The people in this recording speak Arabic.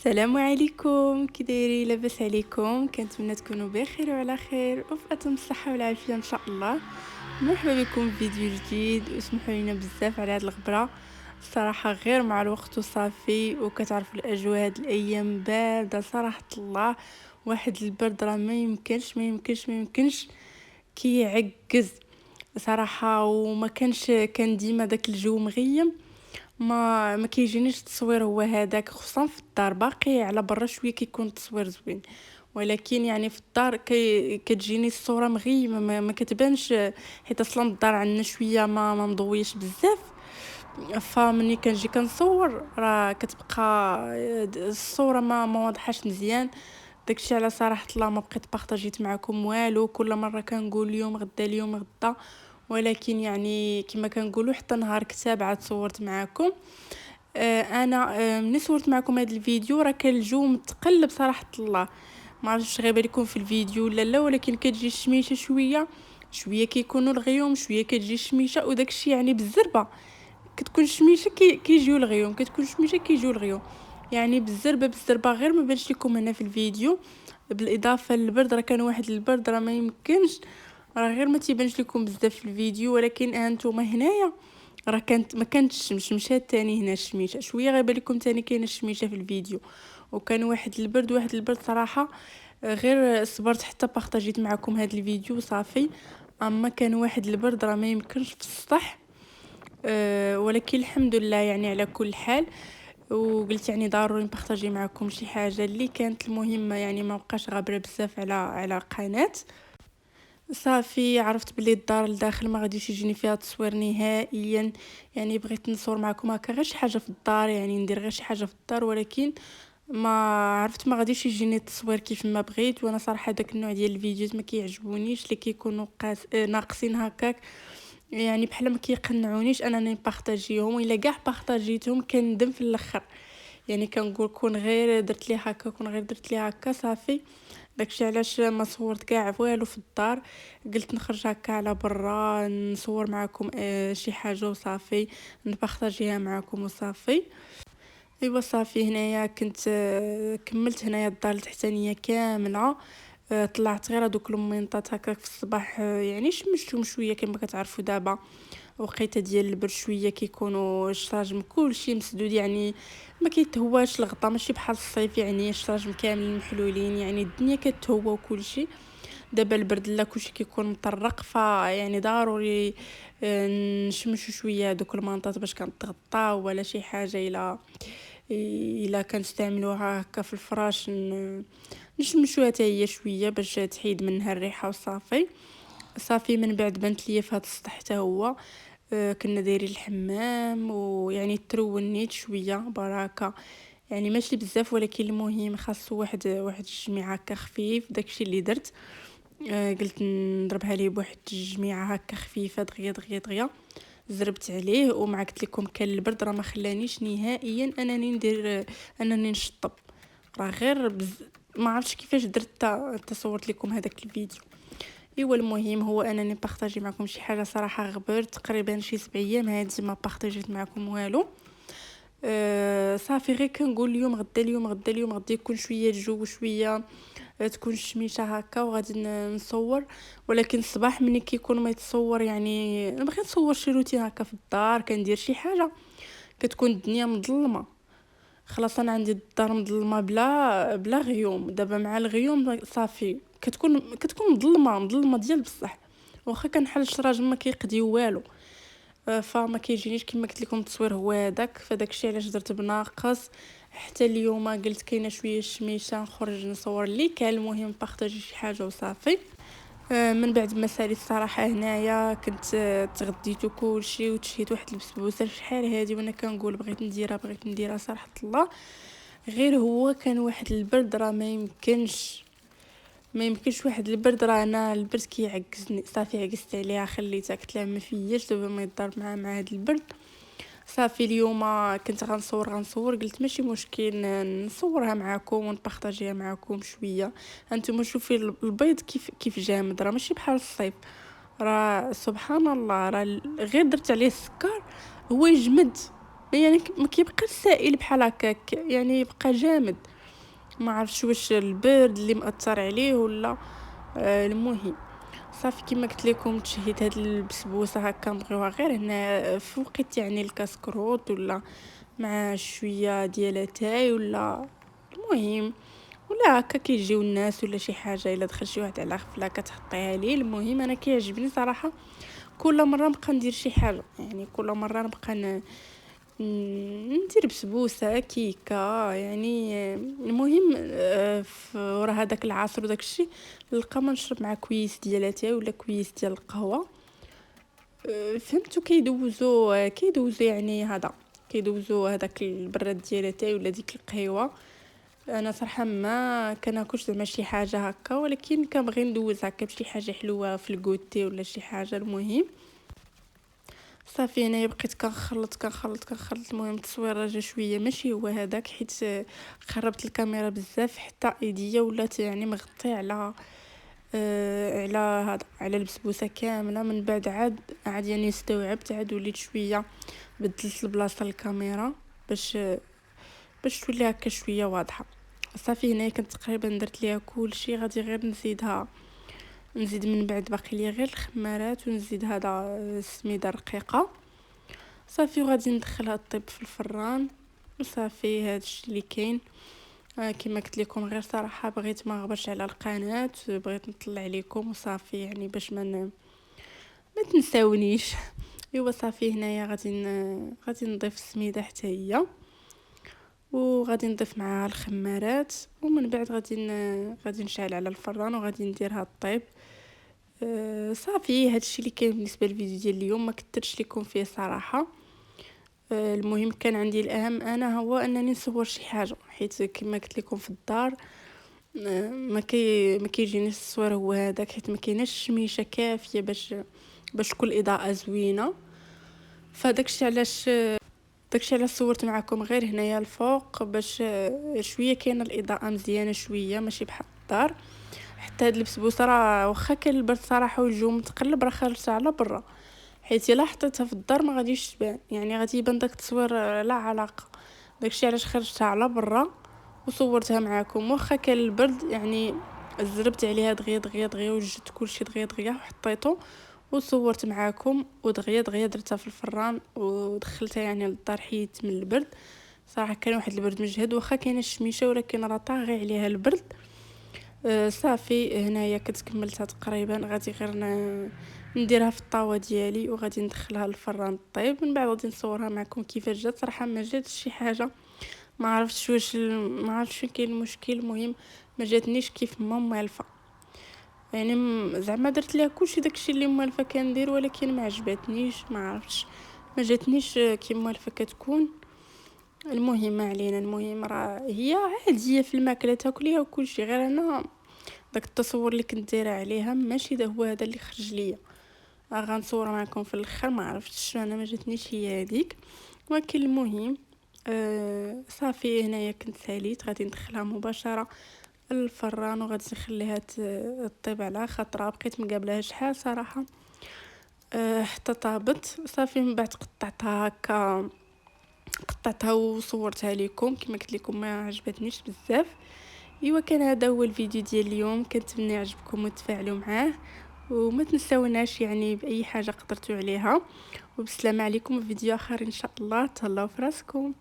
السلام عليكم، كي دايرين؟ لاباس عليكم؟ كنتمنى تكونوا بخير وعلى خير وفي اتم الصحه والعافيه ان شاء الله. مرحبا بكم في فيديو جديد، واسمحوا لينا بزاف على هاد الغبره. الصراحه غير مع الوقت وصافي، وكتعرفوا الاجواء هاد الايام بارده صراحه الله. واحد البرد راه ما يمكنش كيعجز صراحه. وما كان ديما داك الجو مغيم. ما كيجينيش التصوير هو هذاك، خصوصا في الدار. باقي على برا شويه كيكون التصوير زوين، ولكن يعني في الدار كتجيني الصوره مغيمه، ما كتبانش، حيت اصلا الدار عندنا شويه ما مضويش بزاف. فمني كنجي كنصور راه كتبقى الصوره ما واضحاش مزيان. داكشي على صراحه الله ما بقيت بارطاجيت معكم والو. كل مره كنقول اليوم غدا اليوم غدا، ولكن يعني كما كنقولوا حتى نهار كتاب عاد صورت معكم. انا ملي صورت معكم هذا الفيديو راه كان الجو متقلب صراحه الله. ما عرفتش غير بالكم في الفيديو ولا لا، ولكن كتجي الشميشه شويه شويه، كيكونوا الغيوم شويه، كتجي الشميشه وداكشي يعني بالزربه. كتكون الشميشه كيجيو الغيوم، كتكون الشميشه كيجيو الغيوم، يعني بالزربه غير ما بانش لكم هنا في الفيديو. بالاضافه للبرد، راه كان واحد البرد راه ما يمكنش، راه غير ما تيبانش لكم بزاف في الفيديو، ولكن هانتوما هنايا راه ما كانتش الشمس، مشات تاني هنا الشميشه شويه، غير لكم تاني كاينه الشميشه في الفيديو. وكان واحد البرد صراحه. غير صبرت حتى بارطاجيت معكم هذا الفيديو صافي. اما كان واحد البرد راه ما يمكنش في السطح. ولكن الحمد لله يعني على كل حال. وقلت يعني ضروري نبارطاجي معكم شي حاجه اللي كانت المهمه، يعني ما بقاش غابره بزاف على قناه. صافي عرفت بلي الدار لداخل ما غاديش يجيني فيها تصوير نهائيا. يعني بغيت نصور معكم هكا غير شي حاجه في الدار، يعني ندير غير شي حاجه في الدار، ولكن ما عرفت ما غاديش يجيني التصوير كيف ما بغيت. وانا صراحه داك النوع ديال الفيديوز ما كيعجبونيش، اللي كيكونوا ناقصين هكاك، يعني بحال ما كيقنعونيش انني نبارطاجيهم، الا كاع بارطاجيتهم كندم في الاخر. يعني كنقول كون غير درت لي هكا، كون غير درت لي هكا صافي. داكشي علاش ما صورت كاع والو في الدار. قلت نخرج هكا على برا نصور معكم شي حاجه وصافي، نبارطاجيها معكم وصافي. ايوا صافي هنايا كنت كملت هنايا الدار التحتانيه كامله. طلعت غير هذوك المنطات هكاك في الصباح، يعني شمشتهم شويه كما كتعرفوا دابا. وقيته ديال البرد شويه كيكونوا الشراجم كلشي مسدود، يعني ما كيتهواش الغطا، ماشي بحال الصيف يعني الشراجم كاملين محلولين، يعني الدنيا كتهوى وكلشي. دابا البرد لا كلشي كيكون مطرق، فيعني ضروري نشمشو شويه هذوك المنطات باش كنتغطاو ولا شي حاجه. الا كنستعملوها هكا في الفراش نشمشوها حتى هي شويه باش تحيد منها الريحه وصافي. صافي من بعد بانت ليا في هذا السطح حتى هو. كنا دايرين الحمام، ويعني ترونيت شويه بركه، يعني ماشي بزاف، ولكن المهم خاصو واحد الجميع هكا خفيف. داكشي اللي درت. قلت نضربها ليه بواحد الجميعه هكا خفيفه دغيا دغيا دغيا. زربت عليه، ومع قلت لكم كان البرد راه ما خلانيش نهائيا انني ندير، انني نشطب. راه غير ما عرفتش كيفاش درت تصورت لكم هذاك الفيديو. ايوا المهم هو انني بارطاجي معكم شي حاجه صراحه غبر تقريبا شي 7 ايام هادي ما بارطاجيت معكم والو. صافي غير كنقول اليوم غدا اليوم غدا اليوم غدا يكون شويه الجو شويه، تكون الشميشه هكا وغادي نصور. ولكن الصباح ملي كيكون ما يتصور، يعني انا بغيت نصور شي روتين هكا في الدار، كندير شي حاجه كتكون الدنيا مظلمه. خلاص انا عندي الدار مظلمه بلا غيوم. دابا مع الغيوم صافي كتكون مظلمه ديال بصح. واخا كنحل الشراج ما كيقديو والو. فما كيجينيش كما قلت لكم التصوير هو هذاك، فداك الشيء علاش درت بناقص. حتى اليوم قلت كاينه شويه الشميشه نخرج نصور اللي كان المهم بارطاجي شي حاجه وصافي. من بعد ما ساليت الصراحه هنايا كنت تغديت وكلشي وتشهيت واحد البسبوسه شحال هادي، وانا كنقول بغيت نديرها صراحه الله. غير هو كان واحد البرد راه ما يمكنش واحد البرد، راه انا البرد كيعجزني صافي. عكست عليها خليتها قلت لها ما فياش دابا ما يضرب مع هذا البرد. صافي اليوم كنت غنصور قلت ماشي مشكل نصورها معكم ونبارطاجيها معكم شويه. انتم شوفي البيض كيف جامد، راه ماشي بحال الصيف. راه سبحان الله، راه غير درت عليه السكر هو يجمد، يعني ما كيبقاش سائل بحال هكاك، يعني يبقى جامد. ما عرفتش واش البرد اللي مأثر عليه ولا المهم صافي كما قلت لكم تشهيت هاد البسبوسه هكا نبغيوها غير هنا في وقت يعني الكاسكروط ولا مع شويه ديال اتاي ولا المهم ولا هكا كيجيو الناس ولا شي حاجه الا دخل شي واحد على غفله كتحطيها ليه. المهم انا كيعجبني صراحه كل مره نبقى ندير شي حاجه، يعني كل مره نبقى ندير بسبوسه كيكه يعني المهم ورا هذاك العصر وداك الشيء نلقى ما نشرب مع كويس ديال اتاي ولا كويس ديال القهوه. فهمتوا كيدوزو يعني هذا كيدوزو هذاك البراد ديال اتاي ولا ديك القهوه. انا صراحه ما كناكلش زعما شي حاجه هكا، ولكن كنبغي ندوز هكا بشي حاجه حلوه في الكوتي ولا شي حاجه. المهم صافي هنايا بقيت كنخلط المهم التصوير جا شويه ماشي هو هذاك حيت خربت الكاميرا بزاف حتى ايديا ولات يعني مغطيه على هذا على البسبوسه كامله. من بعد عاد يعني استوعبت، عاد وليت شويه بدلت البلاصه الكاميرا باش تولي هكا شويه واضحه. صافي هنايا كنت تقريبا درت ليها كلشي، غادي غير نزيد من بعد باقي لي غير الخمارات ونزيد هذا السميده رقيقه صافي وغادي ندخلها طيب في الفران. وصافي هادشي اللي كاين. كما قلت لكم غير صراحه بغيت ما نغبرش على القناه، بغيت نطلع لكم وصافي يعني باش ما تنساونيش. ايوا صافي هنايا غادي نضيف السميده حتى هي وغادي نضيف معها الخمارات، ومن بعد غادي نشعل على الفران وغادي نديرها طيب. صافي هادشي اللي كاين بالنسبه للفيديو ديال اليوم، ما كثرتش لكم فيه صراحه. المهم كان عندي الاهم انا هو انني نصور شي حاجه، حيت كما قلت لكم في الدار ما كيجينيش التصوير هو هذاك، حيت ما كايناش الشميشه كافيه باش تكون الاضاءه زوينه. داكشي علاش صورت معكم غير هنايا الفوق باش شويه كاينه الاضاءه مزيانه شويه ماشي بحال الدار. حتى هاد البسبوسه راه واخا كان البرد صراحه والجو متقلب راه خرجتها على برا، حيت الا حطيتها في الدار ما غاديش تبان، يعني غادي يبان داك التصوير لا علاقه. داكشي علاش خرجتها على برا وصورتها معكم. واخا كان البرد يعني زربت عليها دغيا دغيا دغيا وجدت كلشي دغيا دغيا وحطيته وصورت معكم ودغيا دغيا درتها في الفران ودخلتها يعني للدار حيت من البرد. صراحه كان واحد البرد مجهد واخا كاينه الشميشه ولكن راه طاغي عليها البرد. صافي هنايا كنت كملتها تقريبا، غادي غير نديرها في الطاوه ديالي وغادي ندخلها للفران طيب. من بعد غادي نصورها معكم كيفاش جات. صراحه ما جاتش شي حاجه، ما عرفتش ما عرفتش فين كاين المشكل. المهم ما جاتنيش كيف ما موالفه، يعني زعما درت ليها كلشي داكشي اللي موالفه كندير، ولكن ما عجبتنيش ما عرفتش ما جاتنيش كيما موالفه كتكون. المهم ما علينا، المهم راه هي عاديه في الماكله تاكليها وكلشي، غير انا داك التصور اللي كنت دايره عليها ماشي هو هذا اللي خرج ليا. غنصور معكم في الاخر، ما عرفتش انا ما جاتنيش هي هذيك. ولكن المهم صافي هنايا كنت ساليت غادي ندخلها مباشره الفران وغادي نخليها طيب على خطره. بقيت مقابلها شحال صراحه حتى طابت. صافي من بعد قطعتها وصورتها لكم كما قلت لكم ما عجبتنيش بزاف. ايوا كان هذا هو الفيديو ديال اليوم، كنتمنى يعجبكم وتفاعلوا معاه وما تنساوناش يعني باي حاجه قدرتوا عليها. وبسلامه عليكم في فيديو اخر ان شاء الله. تهلاو في راسكم.